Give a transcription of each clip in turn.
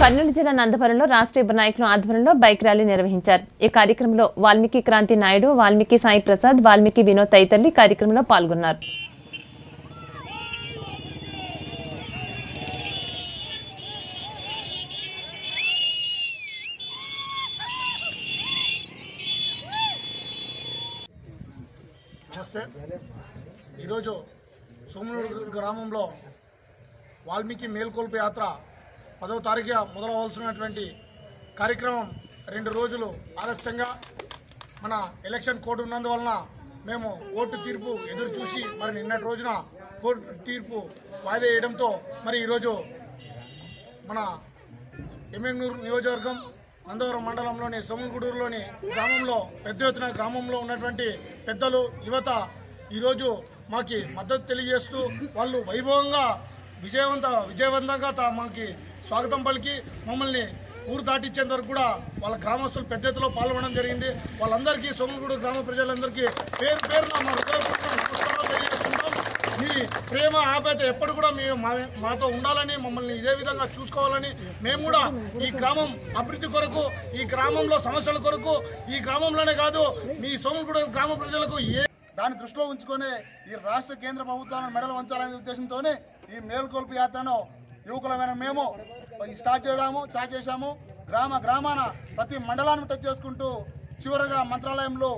కర్నూలు జిల్లా నందవరంలో రాష్ట్ర యువ నాయకుల ఆధ్వర్యంలో బైక్ ర్యాలీ నిర్వహించారు। ఈ కార్యక్రమంలో వాల్మీకి క్రాంతి నాయుడు, వాల్మీకి సాయి ప్రసాద్, వాల్మీకి వినోద్ తదితరులు ఈ కార్యక్రమంలో పాల్గొన్నారు। నమస్తే। ఈరోజు సోమనూరు గ్రామంలో వాల్మీకి మేల్కొల్పు యాత్ర 10వ తారీఖు మొదలవలసినటువంటి కార్యక్రమం 2 రోజులు ఆలస్యంగా మన ఎలక్షన్ కోడ్ ఉన్నందువలన మేము కోర్టు తీర్పు ఎదురు చూసి మరి నిన్నటి రోజున కోర్టు తీర్పు వాయిదా వేయడంతో మరి ఈరోజు మన ఎమ్మెగ్నూరు నియోజకవర్గం నందవరం మండలంలోని సోమనగూడూరులోని గ్రామంలో పెద్ద ఎత్తున గ్రామంలో ఉన్నటువంటి పెద్దలు యువత ఈరోజు మాకి మద్దతు తెలియజేస్తూ వాళ్ళు వైభవంగా విజయవంతంగా మాకి స్వాగతం పలికి మమ్మల్ని ఊరు దాటించేంత వరకు కూడా వాళ్ళ గ్రామస్తులు పెద్ద ఎత్తులో పాల్గొనడం జరిగింది। వాళ్ళందరికీ సోమనగూడూరు గ్రామ ప్రజలందరికీ పేరు పేరున మా హృదయపూర్వక నమస్కారాలు తెలియజేస్తున్నాం। మీ ప్రేమ ఆప్యాయత ఎప్పుడు కూడా మాతో ఉండాలని, మమ్మల్ని ఇదే విధంగా చూసుకోవాలని, మేము కూడా ఈ గ్రామం అభివృద్ధి కొరకు, ఈ గ్రామంలో సమస్యల కొరకు, ఈ గ్రామంలోనే కాదు మీ సోమనగూడూరు గ్రామ ప్రజలకు దాన్ని దృష్టిలో ఉంచుకొని ఈ రాష్ట్ర కేంద్ర ప్రభుత్వాలను మెడలు వంచాలనే ఉద్దేశంతోనే ఈ మేల్కొల్పు యాత్రను యువకులమైన మేము స్టార్ట్ చేశాము। గ్రామాన ప్రతి మండలాన్ని టచ్ చేసుకుంటూ చివరగా మంత్రాలయంలో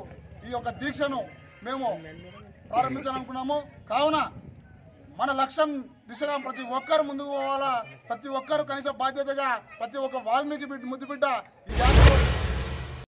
ఈ యొక్క దీక్షను మేము ప్రారంభించాలనుకున్నాము। కావున మన లక్ష్యం దిశగా ప్రతి ఒక్కరు ముందుకు పోవాలా, ప్రతి ఒక్కరు కనీస బాధ్యతగా ప్రతి ఒక్క వాల్మీకి ముద్దుబిడ్డ ఈ యాత్రలో